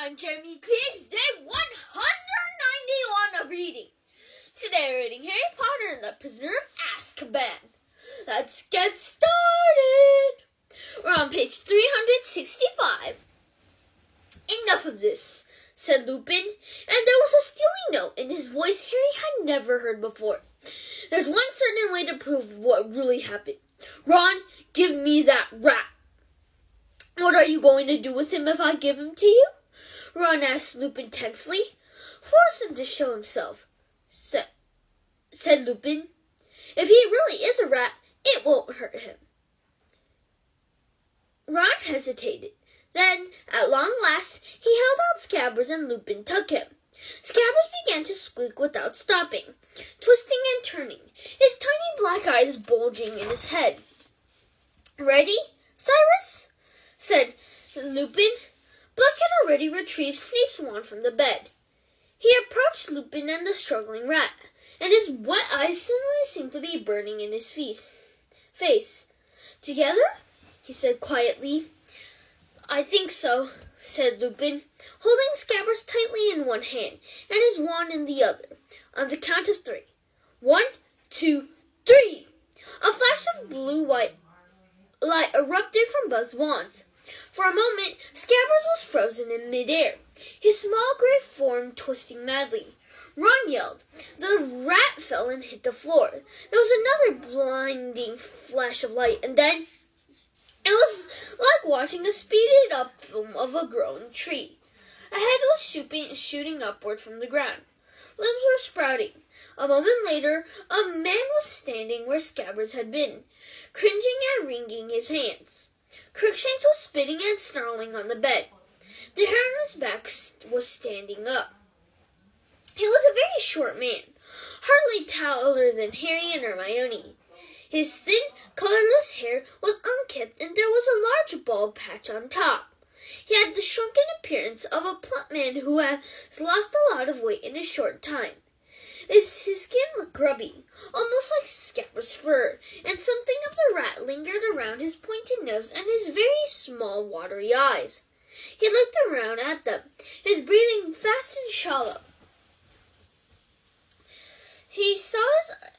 I'm Jeremy Tiggs, day 191 of reading. Today we're reading Harry Potter and the Prisoner of Azkaban. Let's get started. We're on page 365. Enough of this, said Lupin, and there was a steely note in his voice Harry had never heard before. There's one certain way to prove what really happened. Ron, give me that rat. What are you going to do with him if I give him to you? Ron asked Lupin tensely. Force him to show himself, said Lupin. If he really is a rat, it won't hurt him. Ron hesitated. Then, at long last, he held out Scabbers and Lupin took him. Scabbers began to squeak without stopping, twisting and turning, his tiny black eyes bulging in his head. Ready, Cyrus? Said Lupin. Buck had already retrieved Snape's wand from the bed. He approached Lupin and the struggling rat, and his wet eyes suddenly seemed to be burning in his face. Together? He said quietly. I think so, said Lupin, holding Scabbers tightly in one hand and his wand in the other. On the count of 3. 1, 2, 3! A flash of blue-white light erupted from both wands. For a moment, Scabbers was frozen in midair, his small gray form twisting madly. Ron yelled. The rat fell and hit the floor. There was another blinding flash of light, and then it was like watching a speeded-up film of a growing tree. A head was shooting upward from the ground. Limbs were sprouting. A moment later, a man was standing where Scabbers had been, cringing and wringing his hands. Crookshanks was spitting and snarling on the bed. The hair on his back was standing up. He was a very short man, hardly taller than Harry and Hermione. His thin, colorless hair was unkempt, and there was a large bald patch on top. He had the shrunken appearance of a plump man who has lost a lot of weight in a short time. His skin looked grubby, almost like Scabbers' fur, and something of the rat lingered around his pointed nose and his very small, watery eyes. He looked around at them, his breathing fast and shallow.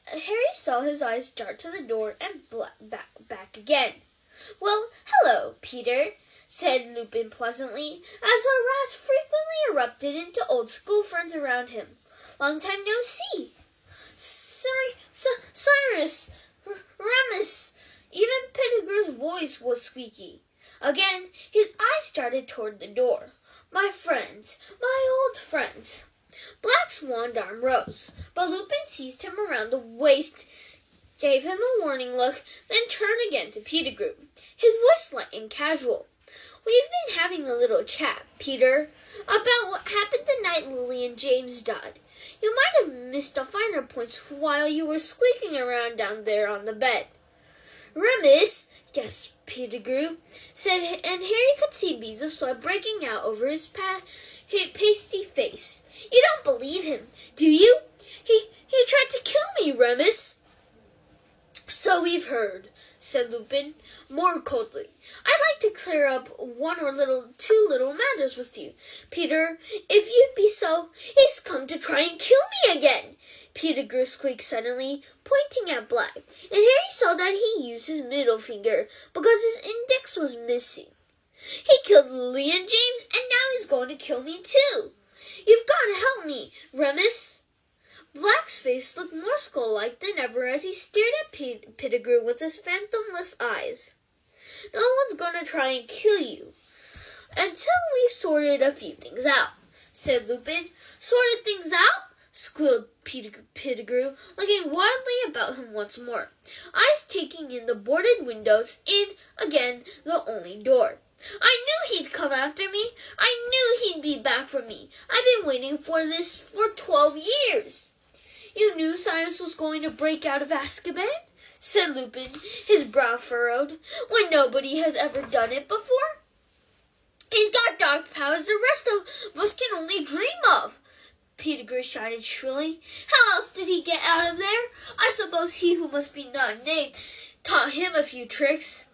Harry saw his eyes dart to the door and back again. Well, hello, Peter, said Lupin pleasantly, as the rats frequently erupted into old school friends around him. Long time no see. Cyrus, Remus, even Pettigrew's voice was squeaky. Again, his eyes darted toward the door. My friends, my old friends. Black's wand arm rose, but Lupin seized him around the waist, gave him a warning look, then turned again to Pettigrew, his voice light and casual. We've been having a little chat, Peter, about what happened the night Lily and James died. You might have missed the finer points while you were squeaking around down there on the bed. Remus, gasped Pettigrew, said, and Harry could see beads of sweat breaking out over his pasty face. You don't believe him, do you? He tried to kill me, Remus. So we've heard, said Lupin, more coldly. I'd like to clear up two little matters with you. Peter, if you'd be so, he's come to try and kill me again. Pettigrew squeaked suddenly, pointing at Black, and Harry saw that he used his middle finger because his index was missing. He killed Lily and James, and now he's going to kill me too. You've got to help me, Remus. Black's face looked more skull-like than ever as he stared at Pettigrew with his phantomless eyes. No one's going to try and kill you until we've sorted a few things out, said Lupin. Sorted things out? Squealed Pettigrew, looking wildly about him once more, eyes taking in the boarded windows and, again, the only door. I knew he'd come after me. I knew he'd be back for me. I've been waiting for this for 12 years. You knew Cyrus was going to break out of Azkaban? Said Lupin, his brow furrowed, when nobody has ever done it before. He's got dark powers the rest of us can only dream of, Pettigrew shouted shrilly. How else did he get out of there? I suppose he who must be not named taught him a few tricks.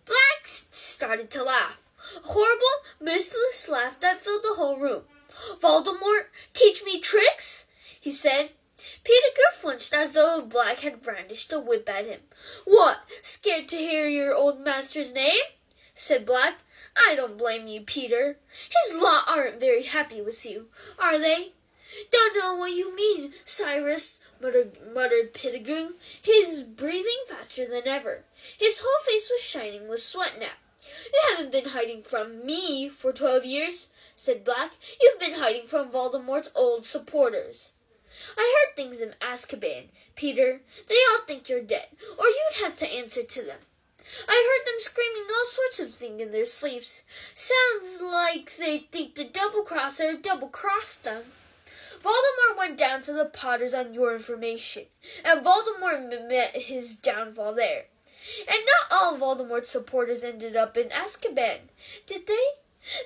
Black started to laugh. Horrible merciless laugh that filled the whole room. "Voldemort, teach me tricks?" he said. Pettigrew flinched as though Black had brandished a whip at him. "What, scared to hear your old master's name?" said Black. "I don't blame you, Peter. His lot aren't very happy with you, are they?" "Don't know what you mean, Cyrus," muttered Pettigrew, his breathing faster than ever. His whole face was shining with sweat now. "You haven't been hiding from me for 12 years, said Black. "You've been hiding from Voldemort's old supporters." "I heard things in Azkaban, Peter. They all think you're dead, or you'd have to answer to them. I heard them screaming all sorts of things in their sleeps. Sounds like they think the double-crosser double-crossed them. Voldemort went down to the Potters on your information, and Voldemort met his downfall there. And not all Voldemort's supporters ended up in Azkaban, did they?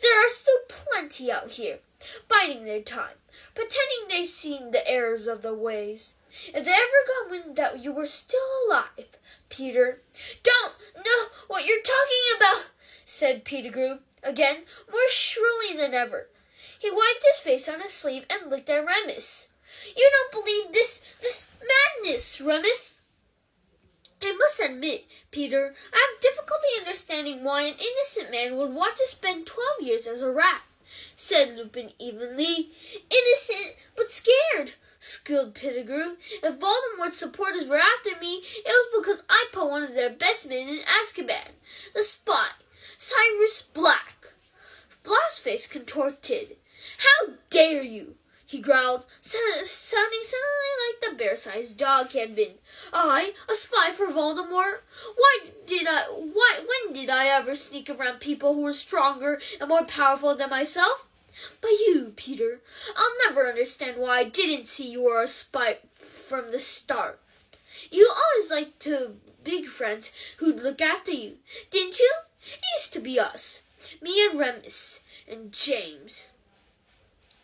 There are still plenty out here, biding their time, pretending they've seen the errors of their ways. If they ever got wind that you were still alive, Peter—" "Don't know what you're talking about," said Pettigrew, again, more shrilly than ever. He wiped his face on his sleeve and looked at Remus. "You don't believe this madness, Remus?" "I must admit, Peter, I have difficulty understanding why an innocent man would want to spend 12 years as a rat," said Lupin evenly. "Innocent, but scared," squealed Pettigrew. "If Voldemort's supporters were after me, it was because I put one of their best men in Azkaban. The spy, Sirius Black." Black's face contorted. "How dare you?" he growled, sounding suddenly like the bear-sized dog he had been. "I, a spy for Voldemort? When did I ever sneak around people who were stronger and more powerful than myself? But you, Peter, I'll never understand why I didn't see you were a spy from the start. You always liked to big friends who'd look after you, didn't you? It used to be us, me and Remus and James."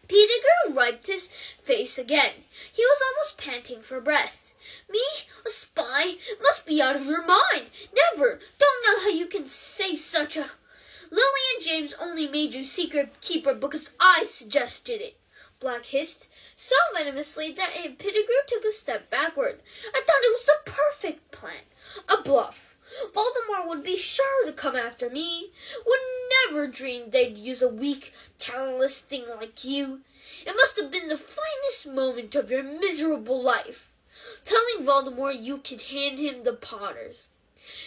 Pettigrew wiped his face again. He was almost panting for breath. "Me? A spy? Must be out of your mind. Never. Don't know how you can say such a— Lily and James only made you secret keeper because I suggested it," Black hissed, so venomously that Pettigrew took a step backward. "I thought it was the perfect plan. A bluff. Voldemort would be sure to come after me. Would never dream they'd use a weak, talentless thing like you. It must have been the finest moment of your miserable life, telling Voldemort you could hand him the Potters."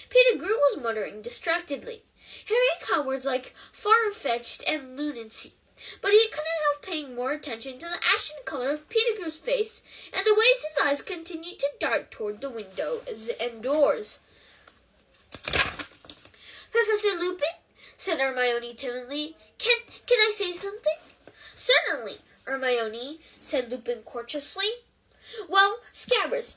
Pettigrew was muttering distractedly. Harry caught words like far-fetched and lunacy, but he couldn't help paying more attention to the ashen color of Pettigrew's face and the ways his eyes continued to dart toward the windows and doors. "Professor Lupin," said Hermione timidly, Can I say something?" "Certainly, Hermione," said Lupin courteously. "Well, Scabbers,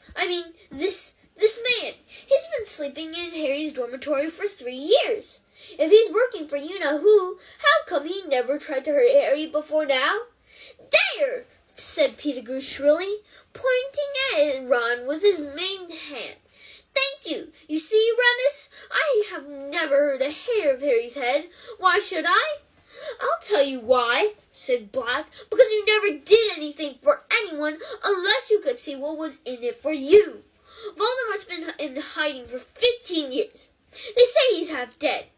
this man, he's been sleeping in Harry's dormitory for 3 years. If he's working for you-know-who, how come he never tried to hurt Harry before now?" "There!" said Pettigrew shrilly, pointing at Ron with his main hand. "Thank you. You see, Remus, I have never hurt a hair of Harry's head. Why should I?" "I'll tell you why," said Black. "Because you never did anything for anyone unless you could see what was in it for you. Voldemort's been in hiding for 15 years. They say he's half dead.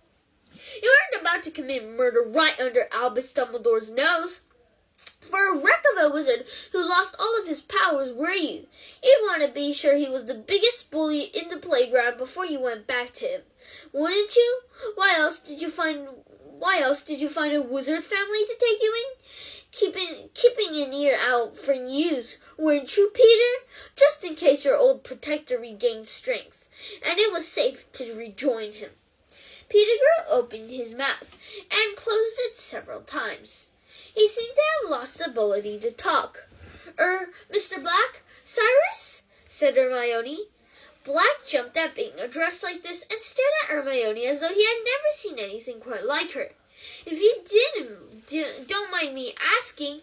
You weren't about to commit murder right under Albus Dumbledore's nose. For a wreck of a wizard who lost all of his powers, were you? You'd want to be sure he was the biggest bully in the playground before you went back to him, wouldn't you? Why else did you find a wizard family to take you in? Keeping an ear out for news, weren't you, Peter? Just in case your old protector regained strength, and it was safe to rejoin him." Pettigrew opened his mouth and closed it several times. He seemed to have lost the ability to talk. Mr. Black? Cyrus?" said Hermione. Black jumped at being addressed like this and stared at Hermione as though he had never seen anything quite like her. "If you don't mind me asking,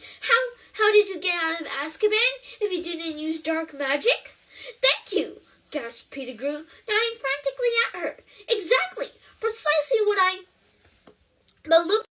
how did you get out of Azkaban if you didn't use dark magic?" "Thank you," gasped Pettigrew, nodding frantically at her. "Exactly. Precisely what I—" But Lupin